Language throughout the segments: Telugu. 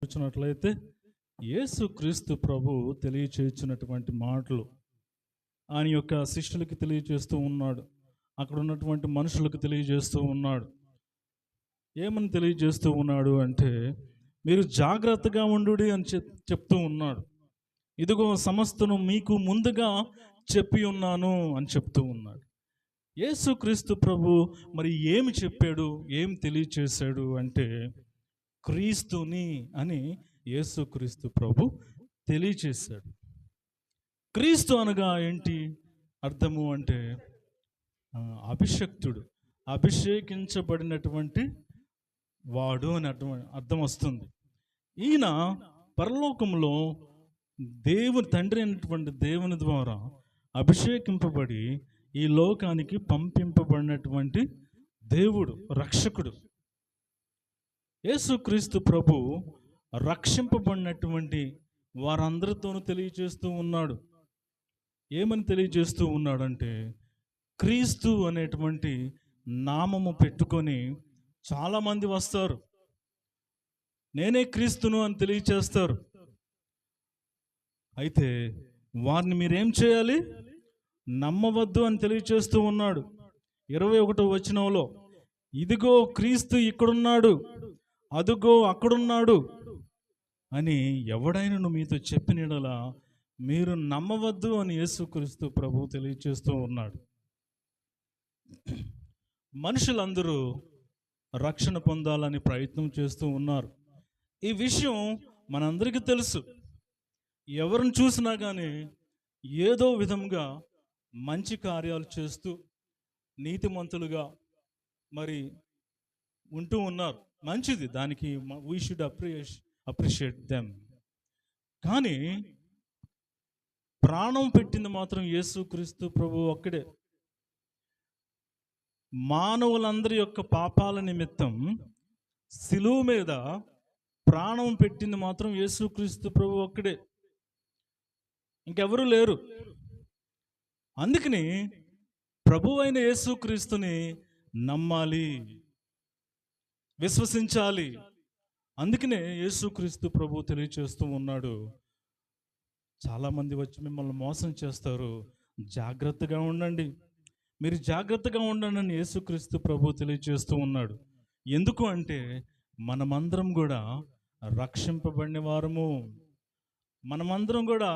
చూచినట్లయితే యేసుక్రీస్తు ప్రభు తెలియచేస్తున్నటువంటి మాటలు ఆయన యొక్క శిష్యులకి తెలియజేస్తూ ఉన్నాడు. అక్కడ ఉన్నటువంటి మనుషులకు తెలియజేస్తూ ఉన్నాడు. ఏమని తెలియజేస్తూ ఉన్నాడు అంటే, మీరు జాగ్రత్తగా ఉండుడి అని చెప్తూ ఉన్నాడు. ఇదిగో సమస్తను మీకు ముందుగా చెప్పి ఉన్నాను అని చెప్తూ ఉన్నాడు. యేసుక్రీస్తు ప్రభు మరి ఏమి చెప్పాడు, ఏం తెలియచేశాడు అంటే, క్రీస్తుని అని యేసుక్రీస్తు ప్రభు తెలియచేశాడు. క్రీస్తు అనగా ఏంటి అర్థము అంటే, అభిషక్తుడు, అభిషేకించబడినటువంటి వాడు అని అర్థం వస్తుంది. ఈయన పరలోకంలో తండ్రి అయినటువంటి దేవుని ద్వారా అభిషేకింపబడి ఈ లోకానికి పంపింపబడినటువంటి దేవుడు, రక్షకుడు. యేసుక్రీస్తు ప్రభు రక్షింపబడినటువంటి వారందరితోనూ తెలియజేస్తూ ఉన్నాడు. ఏమని తెలియజేస్తూ ఉన్నాడంటే, క్రీస్తు అనేటువంటి నామము పెట్టుకొని చాలామంది వస్తారు, నేనే క్రీస్తును అని తెలియచేస్తారు. అయితే వారిని మీరేం చేయాలి? నమ్మవద్దు అని తెలియచేస్తూ ఉన్నాడు. 21వ వచనంలో, ఇదిగో క్రీస్తు ఇక్కడున్నాడు, అదుగో అక్కడున్నాడు అని ఎవడైనా మీతో చెప్పినలా మీరు నమ్మవద్దు అని యేసుక్రీస్తు ప్రభు తెలియచేస్తూ ఉన్నాడు. మనుషులందరూ రక్షణ పొందాలని ప్రయత్నం చేస్తూ ఉన్నారు. ఈ విషయం మనందరికీ తెలుసు. ఎవరిని చూసినా కానీ ఏదో విధంగా మంచి కార్యాలు చేస్తూ నీతిమంతులుగా మరి ఉంటూ ఉన్నారు. మంచిది, దానికి వీ షుడ్ అప్రిషియేట్ దెమ్. కానీ ప్రాణం పెట్టింది మాత్రం యేసుక్రీస్తు ప్రభు ఒక్కడే. మానవులందరి యొక్క పాపాల నిమిత్తం శిలువ మీద ప్రాణం పెట్టింది మాత్రం యేసుక్రీస్తు ప్రభు ఒక్కడే, ఇంకెవరూ లేరు. అందుకని ప్రభు అయిన యేసుక్రీస్తుని నమ్మాలి, విశ్వసించాలి. అందుకనే యేసుక్రీస్తు ప్రభు తెలియచేస్తూ ఉన్నాడు, చాలామంది వచ్చి మిమ్మల్ని మోసం చేస్తారు, జాగ్రత్తగా ఉండండి, మీరు జాగ్రత్తగా ఉండండి అని యేసుక్రీస్తు ప్రభు తెలియచేస్తూ ఉన్నాడు. ఎందుకు అంటే, మనమందరం కూడా రక్షింపబడిన వారము, మనమందరం కూడా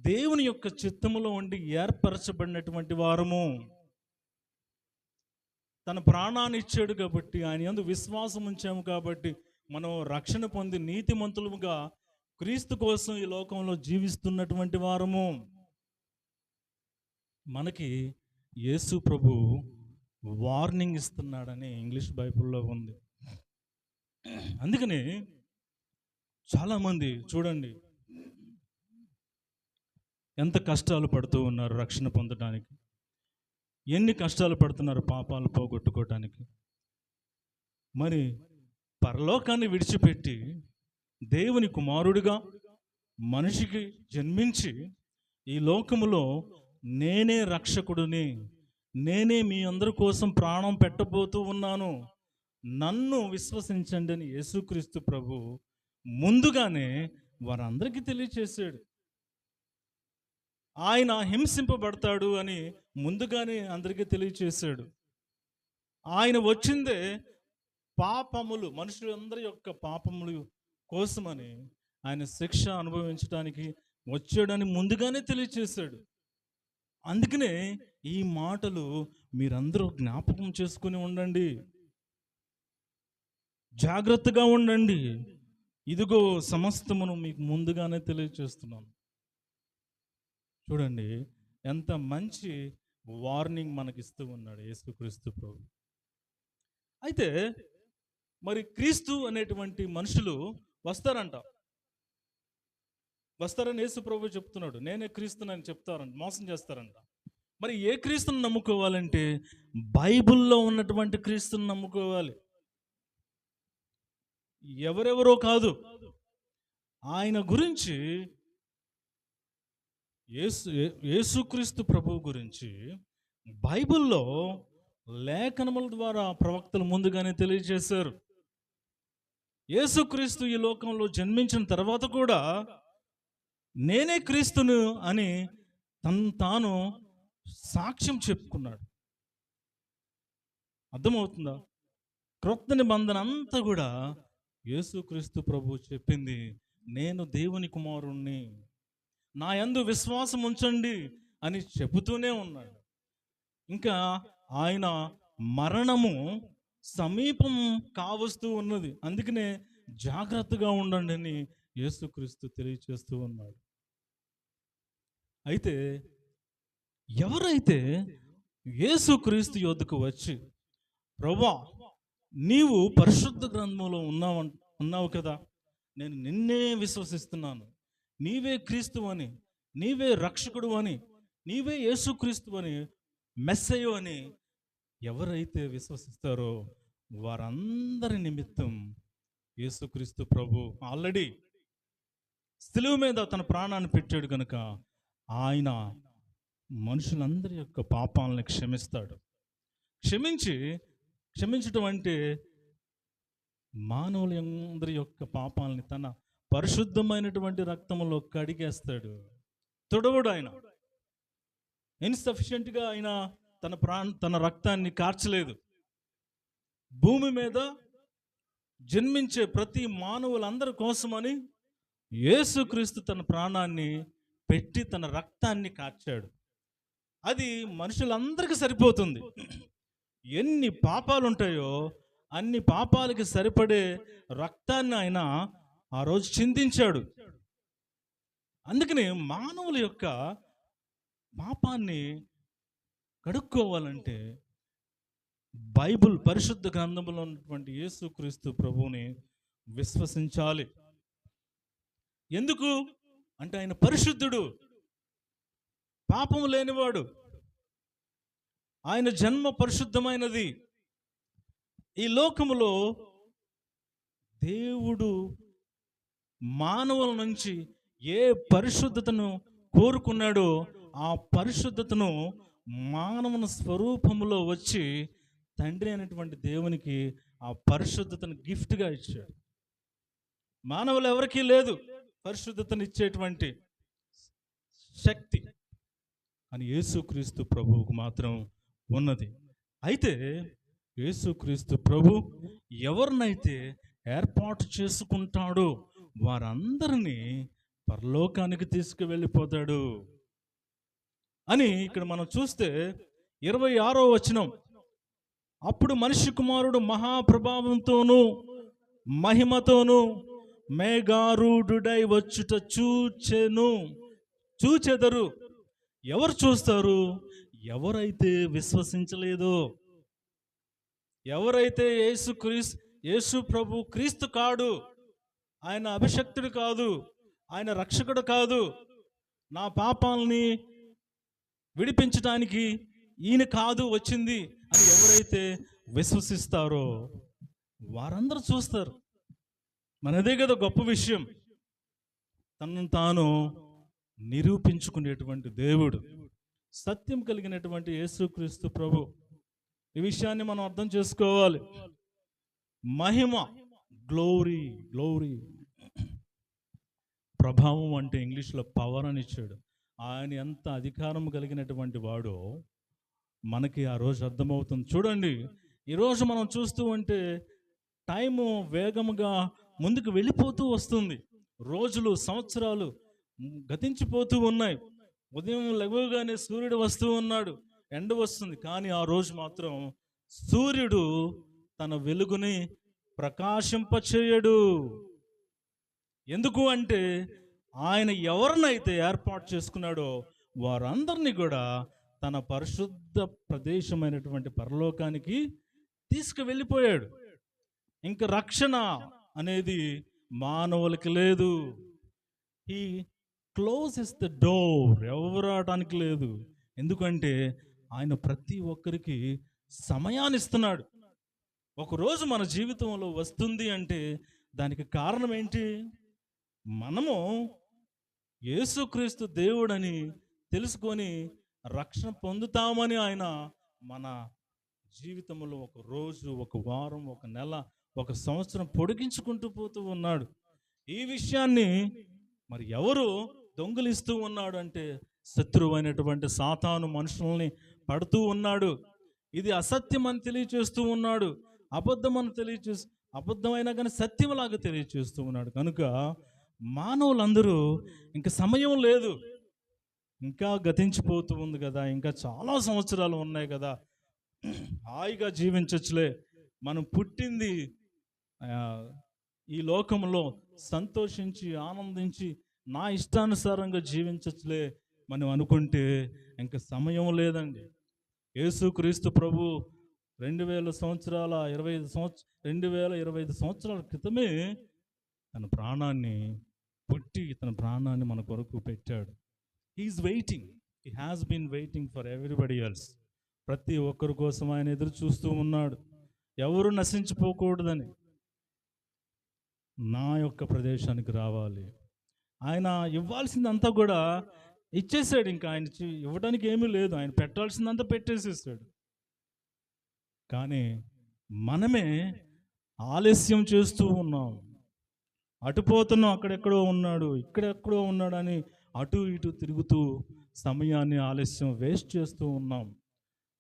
దేవుని యొక్క చిత్తములో ఉండి ఏర్పరచబడినటువంటి వారము. తన ప్రాణాన్ని ఇచ్చాడు కాబట్టి, ఆయన యందు విశ్వాసం ఉంచాము కాబట్టి మనం రక్షణ పొంది నీతిమంతులుగా క్రీస్తు కోసం ఈ లోకంలో జీవిస్తున్నటువంటి వారము. మనకి యేసు ప్రభు వార్నింగ్ ఇస్తున్నాడని ఇంగ్లీష్ బైబిల్లో ఉంది. అందుకని చాలామంది చూడండి ఎంత కష్టాలు పడుతూ ఉన్నారు రక్షణ పొందడానికి, ఎన్ని కష్టాలు పడుతున్నారు పాపాలు పోగొట్టుకోవటానికి. మరి పరలోకాన్ని విడిచిపెట్టి దేవుని కుమారుడిగా మనిషికి జన్మించి ఈ లోకములో నేనే రక్షకుడిని, నేనే మీ అందరి కోసం ప్రాణం పెట్టబోతూ ఉన్నాను, నన్ను విశ్వసించండి అని యేసుక్రీస్తు ప్రభు ముందుగానే వారందరికీ తెలియచేశాడు. ఆయన హింసింపబడతాడు అని ముందుగానే అందరికీ తెలియచేశాడు. ఆయన వచ్చిందే పాపములు, మనుషులందరి యొక్క పాపములు కోసమని, ఆయన శిక్ష అనుభవించడానికి వచ్చాడని ముందుగానే తెలియచేశాడు. అందుకనే ఈ మాటలు మీరందరూ జ్ఞాపకం చేసుకుని ఉండండి, జాగ్రత్తగా ఉండండి. ఇదిగో సమస్తమును మీకు ముందుగానే తెలియచేస్తున్నాను. చూడండి ఎంత మంచి వార్నింగ్ మనకిస్తూ ఉన్నాడు యేసుక్రీస్తు ప్రభు. అయితే మరి క్రీస్తు అనేటువంటి మనుషులు వస్తారంట, వస్తారని యేసు ప్రభు చెప్తున్నాడు, నేనే క్రీస్తునని చెప్తారంట, మోసం చేస్తారంట. మరి ఏ క్రీస్తుని నమ్ముకోవాలంటే బైబిల్లో ఉన్నటువంటి క్రీస్తుని నమ్ముకోవాలి, ఎవరెవరో కాదు. ఆయన గురించి యేసుక్రీస్తు ప్రభువు గురించి బైబిల్లో లేఖనముల ద్వారా ప్రవక్తలు ముందుగానే తెలియజేశారు. యేసుక్రీస్తు ఈ లోకంలో జన్మించిన తర్వాత కూడా నేనే క్రీస్తును అని తాను సాక్ష్యం చెప్పుకున్నాడు. అర్థమవుతుందా? క్రొత్త నిబంధన అంతా కూడా యేసుక్రీస్తు ప్రభు చెప్పింది, నేను దేవుని కుమారుణ్ణి, నా యందు విశ్వాసం ఉంచండి అని చెబుతూనే ఉన్నాడు. ఇంకా ఆయన మరణము సమీపం కావస్తూ ఉన్నది, అందుకనే జాగ్రత్తగా ఉండండి అని యేసుక్రీస్తు తెలియచేస్తూ ఉన్నాడు. అయితే ఎవరైతే యేసుక్రీస్తు యొద్దకు వచ్చి, ప్రభువా నీవు పరిశుద్ధ గ్రంథంలో ఉన్నావు కదా, నేను నిన్నే విశ్వసిస్తున్నాను, నీవే క్రీస్తు అని, నీవే రక్షకుడు అని, నీవే యేసుక్రీస్తు అని, మెస్సయ్య అని ఎవరైతే విశ్వసిస్తారో వారందరి నిమిత్తం యేసుక్రీస్తు ప్రభు ఆల్రెడీ శిలువ మీద తన ప్రాణాన్ని పెట్టాడు కనుక ఆయన మనుషులందరి యొక్క పాపాలను క్షమిస్తాడు. క్షమించటం అంటే మానవులందరి యొక్క పాపాలని తన పరిశుద్ధమైనటువంటి రక్తంలో కడిగేస్తాడు. తొడవుడు ఆయన. ఇన్సఫిషియెంట్గా ఆయన తన రక్తాన్ని కార్చలేదు. భూమి మీద జన్మించే ప్రతి మానవులందరి కోసమని యేసుక్రీస్తు తన ప్రాణాన్ని పెట్టి తన రక్తాన్ని కార్చాడు. అది మనుషులందరికీ సరిపోతుంది. ఎన్ని పాపాలు ఉంటాయో అన్ని పాపాలకి సరిపడే రక్తాన్ని ఆయన ఆ రోజు చిందించాడు. అందుకని మానవుల యొక్క పాపాన్ని కడుక్కోవాలంటే బైబిల్ పరిశుద్ధ గ్రంథంలో ఉన్నటువంటి యేసుక్రీస్తు ప్రభువుని విశ్వసించాలి. ఎందుకు అంటే ఆయన పరిశుద్ధుడు, పాపము లేనివాడు, ఆయన జన్మ పరిశుద్ధమైనది. ఈ లోకములో దేవుడు మానవుల నుంచి ఏ పరిశుద్ధతను కోరుకున్నాడో ఆ పరిశుద్ధతను మానవుని స్వరూపములో వచ్చి తండ్రి అయినటువంటి దేవునికి ఆ పరిశుద్ధతను గిఫ్ట్గా ఇచ్చాడు. మానవులు ఎవరికీ లేదు పరిశుద్ధతను ఇచ్చేటువంటి శక్తి, అని యేసుక్రీస్తు ప్రభువుకు మాత్రం ఉన్నది. అయితే యేసుక్రీస్తు ప్రభు ఎవరినైతే ఏర్పాటు చేసుకుంటాడో వారందరినీ పరలోకానికి తీసుకువెళ్ళిపోతాడు అని ఇక్కడ మనం చూస్తే 26వ వచనం, అప్పుడు మనిషి కుమారుడు మహాప్రభావంతోనూ మహిమతోనూ మేఘారూఢుడై వచ్చుట చూచెదరు. ఎవరు చూస్తారు? ఎవరైతే విశ్వసించలేదో, ఎవరైతే యేసు ప్రభు క్రీస్తు కాడు, ఆయన అభిషక్తుడు కాదు, ఆయన రక్షకుడు కాదు, నా పాపాలని విడిపించడానికి ఈయన కాదు వచ్చింది అని ఎవరైతే విశ్వసిస్తారో వారందరూ చూస్తారు. మనదే కదా గొప్ప విషయం. తనను తాను నిరూపించుకునేటువంటి దేవుడు, సత్యం కలిగినటువంటి యేసుక్రీస్తు ప్రభు. ఈ విషయాన్ని మనం అర్థం చేసుకోవాలి. మహిమ, గ్లోరీ, ప్రభావం అంటే ఇంగ్లీష్లో పవర్ అని ఇచ్చాడు. ఆయన ఎంత అధికారం కలిగినటువంటి వాడో మనకి ఆ రోజు అర్థమవుతుంది. చూడండి, ఈరోజు మనం చూస్తూ ఉంటే టైము వేగముగా ముందుకు వెళ్ళిపోతూ వస్తుంది. రోజులు, సంవత్సరాలు గతించిపోతూ ఉన్నాయి. ఉదయం లెగవగానే సూర్యుడు వస్తూ ఉన్నాడు, ఎండ వస్తుంది. కానీ ఆ రోజు మాత్రం సూర్యుడు తన వెలుగుని ప్రకాశింపచేయడు. ఎందుకు అంటే ఆయన ఎవరినైతే ఏర్పాటు చేసుకున్నాడో వారందరినీ కూడా తన పరిశుద్ధ ప్రదేశమైనటువంటి పరలోకానికి తీసుకువెళ్ళిపోయాడు. ఇంకా రక్షణ అనేది మానవులకి లేదు. హీ క్లోజెస్ ద డోర్, ఎవరు రావడానికి లేదు. ఎందుకంటే ఆయన ప్రతి ఒక్కరికి సమయాన్ని ఇస్తున్నాడు. ఒకరోజు మన జీవితంలో వస్తుంది అంటే దానికి కారణం ఏంటి? మనము యేసుక్రీస్తు దేవుడని తెలుసుకొని రక్షణ పొందుతామని ఆయన మన జీవితంలో ఒక రోజు, ఒక వారం, ఒక నెల, ఒక సంవత్సరం పొడిగించుకుంటూ పోతూ ఉన్నాడు. ఈ విషయాన్ని మరి ఎవరు దొంగిలిస్తూ ఉన్నాడు అంటే శత్రువైనటువంటి సాతాను మనుషుల్ని పడుతూ ఉన్నాడు. ఇది అసత్యం అని తెలియచేస్తూ ఉన్నాడు. అబద్ధం అని అబద్ధమైనా కానీ సత్యంలాగా తెలియచేస్తూ ఉన్నాడు. కనుక మానవులందరూ ఇంక సమయం లేదు, ఇంకా గతించిపోతూ ఉంది కదా, ఇంకా చాలా సంవత్సరాలు ఉన్నాయి కదా, హాయిగా జీవించచ్చులే, మనం పుట్టింది ఈ లోకంలో సంతోషించి ఆనందించి నా ఇష్టానుసారంగా జీవించచ్చులే మనం అనుకుంటే ఇంకా సమయం లేదండి. యేసుక్రీస్తు ప్రభు 2025 సంవత్సరాల క్రితమే తన ప్రాణాన్ని మన కొరకు పెట్టాడు. He's waiting, he has been waiting for everybody else. ప్రతి ఒక్కరి కోసం ఆయన ఎదురు చూస్తూ ఉన్నాడు, ఎవరు నశించిపోకూడదని. నా యొక్క ప్రదేశానికి రావాలి. ఆయన ఇవ్వాల్సిందంతా కూడా ఇచ్చేసాడు. ఇంకా ఆయన ఇవ్వడానికి ఏమీ లేదు, ఆయన పెట్టాల్సిందంతా పెట్టేసేసాడు. కానీ మనమే ఆలస్యం చేస్తూ ఉన్నాం. అటుపోతున్నాం, అక్కడెక్కడో ఉన్నాడు, ఇక్కడెక్కడో ఉన్నాడు అని అటు ఇటు తిరుగుతూ సమయాన్ని ఆలస్యం వేస్ట్ చేస్తూ ఉన్నాం.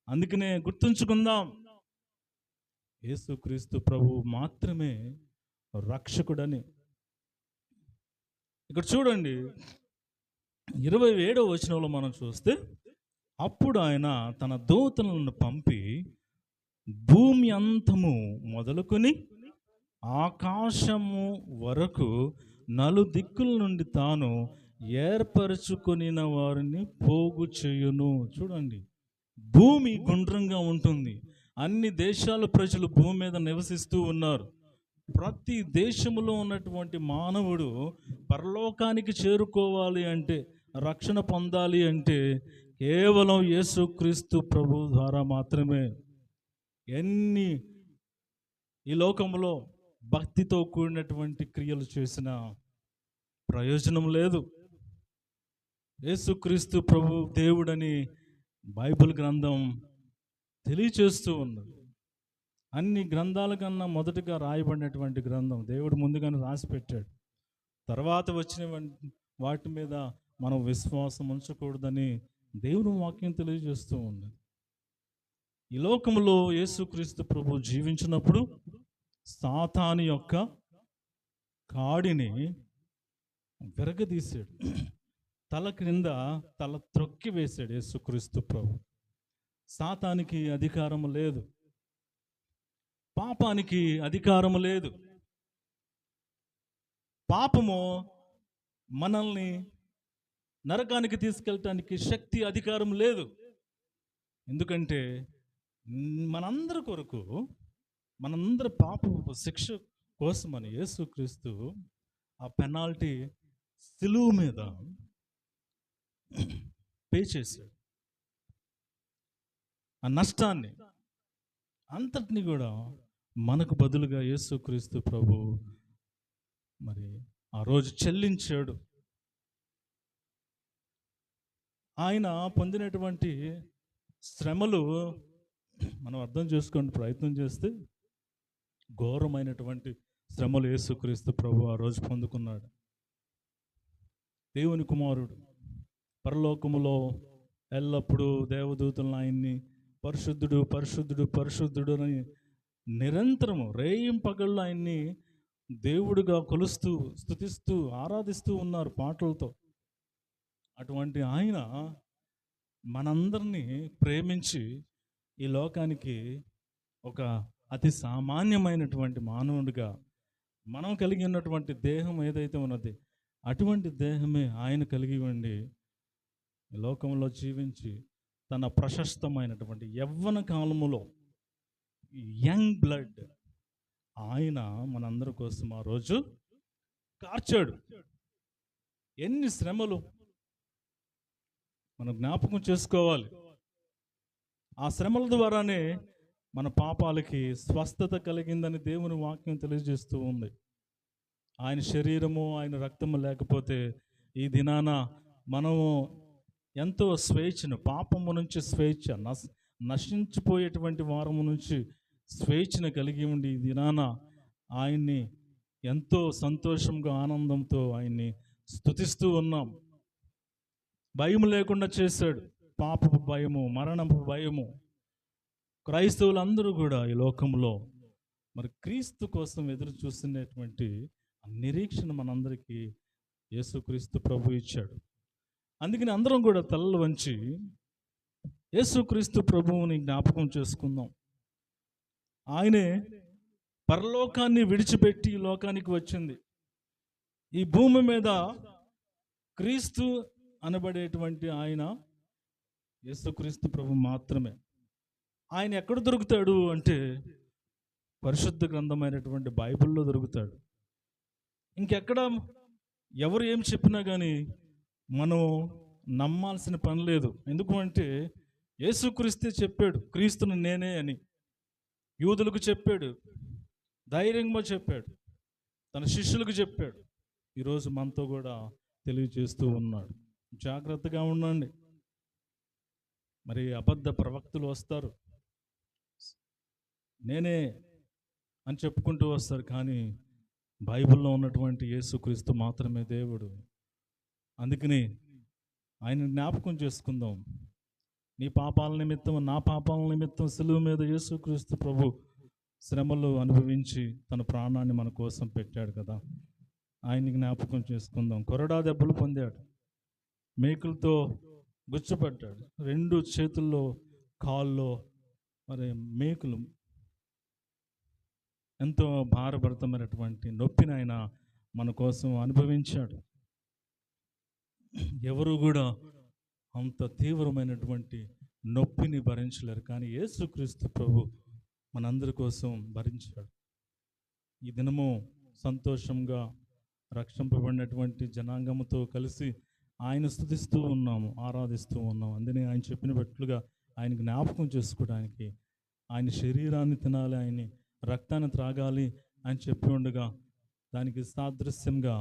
అందుకనే గుర్తుంచుకుందాం, యేసుక్రీస్తు ప్రభు మాత్రమే రక్షకుడని. ఇక్కడ చూడండి 27వ వచనంలో మనం చూస్తే, అప్పుడు ఆయన తన దూతలను పంపి భూమి అంతము మొదలుకొని ఆకాశము వరకు నలుదిక్కుల నుండి తాను ఏర్పరచుకొనిన వారిని పోగు చేయును. చూడండి, భూమి గుండ్రంగా ఉంటుంది. అన్ని దేశాల ప్రజలు భూమి మీద నివసిస్తూ ఉన్నారు. ప్రతి దేశంలో ఉన్నటువంటి మానవుడు పరలోకానికి చేరుకోవాలి అంటే, రక్షణ పొందాలి అంటే కేవలం యేసుక్రీస్తు ప్రభు ద్వారా మాత్రమే. ఈ లోకంలో భక్తితో కూడినటువంటి క్రియలు చేసిన ప్రయోజనం లేదు. యేసుక్రీస్తు ప్రభు దేవుడని బైబిల్ గ్రంథం తెలియచేస్తూ ఉన్నది. అన్ని గ్రంథాల కన్నా మొదటగా రాయబడినటువంటి గ్రంథం, దేవుడు ముందుగానే రాసి పెట్టాడు. తర్వాత వచ్చిన వాటి మీద మనం విశ్వాసం ఉంచకూడదని దేవుని వాక్యం తెలియజేస్తూ ఉంది. ఈ లోకంలో యేసుక్రీస్తు ప్రభు జీవించినప్పుడు సాతాను యొక్క కాడిని విరగదీశాడు, తల క్రింద తల త్రొక్కి వేశాడు యేసుక్రీస్తు ప్రభు. సాతానికి అధికారం లేదు, పాపానికి అధికారం లేదు. పాపము మనల్ని నరకానికి తీసుకెళ్ళటానికి శక్తి, అధికారం లేదు. ఎందుకంటే మనందరి కొరకు, మనందరి పాపపు శిక్ష కోసమని యేసుక్రీస్తు ఆ పెనాల్టీ సిలువ మీద పే చేశాడు. ఆ నష్టాన్ని అంతటిని కూడా మనకు బదులుగా యేసుక్రీస్తు ప్రభు మరి ఆ రోజు చెల్లించాడు. ఆయన పొందినటువంటి శ్రమలు మనం అర్థం చేసుకోండి, ప్రయత్నం చేస్తే ఘోరమైనటువంటి శ్రమలు యేసుక్రీస్తు ప్రభు ఆ రోజు పొందుకున్నాడు. దేవుని కుమారుడు పరలోకములో ఎల్లప్పుడూ దేవదూతలను ఆయన్ని పరిశుద్ధుడు పరిశుద్ధుడు పరిశుద్ధుడు అని నిరంతరము రేయింపగళ్ళు ఆయన్ని దేవుడిగా కొలుస్తూ స్తుతిస్తూ ఆరాధిస్తూ ఉన్నారు పాటలతో. అటువంటి ఆయన మనందరినీ ప్రేమించి ఈ లోకానికి ఒక అతి సామాన్యమైనటువంటి మానవుడిగా, మనం కలిగి ఉన్నటువంటి దేహం ఏదైతే ఉన్నది అటువంటి దేహమే ఆయన కలిగి ఉండి ఈ లోకంలో జీవించి తన ప్రశస్తమైనటువంటి యవ్వన కాలములో యంగ్ బ్లడ్ ఆయన మనందరి కోసం ఆ రోజు కార్చాడు. ఎన్ని శ్రమలు మనం జ్ఞాపకం చేసుకోవాలి. ఆ శ్రమల ద్వారానే మన పాపాలకి స్వస్థత కలిగిందని దేవుని వాక్యం తెలియజేస్తూ ఉంది. ఆయన శరీరము, ఆయన రక్తము లేకపోతే ఈ దినాన మనము ఎంతో స్వేచ్ఛను, పాపము నుంచి స్వేచ్ఛ, నశించిపోయేటువంటి వారము నుంచి స్వేచ్ఛను కలిగి ఉండి ఈ దినాన ఆయన్ని ఎంతో సంతోషంగా ఆనందంతో ఆయన్ని స్తుతిస్తూ ఉన్నాం. భయం లేకుండా చేశాడు. పాపపు భయము, మరణపు భయము. క్రైస్తవులందరూ కూడా ఈ లోకంలో మరి క్రీస్తు కోసం ఎదురు చూస్తున్నటువంటి ఆ నిరీక్షణ మనందరికీ యేసుక్రీస్తు ప్రభు ఇచ్చాడు. అందుకని అందరం కూడా తలలు వంచి యేసుక్రీస్తు ప్రభువుని జ్ఞాపకం చేసుకుందాం. ఆయనే పరలోకాన్ని విడిచిపెట్టి ఈ లోకానికి వచ్చింది. ఈ భూమి మీద క్రీస్తు అనబడేటువంటి ఆయన యేసుక్రీస్తు ప్రభు మాత్రమే. ఆయన ఎక్కడ దొరుకుతాడు అంటే పరిశుద్ధ గ్రంథమైనటువంటి బైబిల్లో దొరుకుతాడు. ఇంకెక్కడ ఎవరు ఏం చెప్పినా కానీ మనం నమ్మాల్సిన పని లేదు. ఎందుకు అంటే యేసుక్రీస్తే చెప్పాడు, క్రీస్తును నేనే అని. యూదులకు చెప్పాడు, ధైర్యంగా చెప్పాడు, తన శిష్యులకు చెప్పాడు. ఈరోజు మనతో కూడా తెలియజేస్తూ ఉన్నాడు. జాగ్రత్తగా ఉండండి. మరి అబద్ధ ప్రవక్తలు వస్తారు, నేనే అని చెప్పుకుంటూ వస్తారు, కానీ బైబిల్లో ఉన్నటువంటి యేసుక్రీస్తు మాత్రమే దేవుడు. అందుకని ఆయన జ్ఞాపకం చేసుకుందాం. నీ పాపాల నిమిత్తం, నా పాపాల నిమిత్తం సిలువ మీద యేసుక్రీస్తు ప్రభు శ్రమలు అనుభవించి తన ప్రాణాన్ని మన కోసం పెట్టాడు కదా. ఆయన్ని జ్ఞాపకం చేసుకుందాం. కొరడా దెబ్బలు పొందాడు, మేకులతో గుచ్చపడ్డాడు, 2 చేతుల్లో కాల్లో మరి మేకులు. ఎంతో భారభరితమైనటువంటి నొప్పిని ఆయన మన కోసం అనుభవించాడు. ఎవరు కూడా అంత తీవ్రమైనటువంటి నొప్పిని భరించలేరు, కానీ యేసుక్రీస్తు ప్రభు మనందరి కోసం భరించాడు. ఈ దినము సంతోషంగా రక్షింపబడినటువంటి జనాంగముతో కలిసి ఆయన స్తుతిస్తూ ఉన్నాము, ఆరాధిస్తూ ఉన్నాము. అందుకని ఆయన చెప్పినట్లుగా ఆయన జ్ఞాపకం చేసుకోవడానికి, ఆయన శరీరాన్ని తినాలి, ఆయన రక్తాన్ని త్రాగాలి అని చెప్పి ఉండగా దానికి సాదృశ్యంగా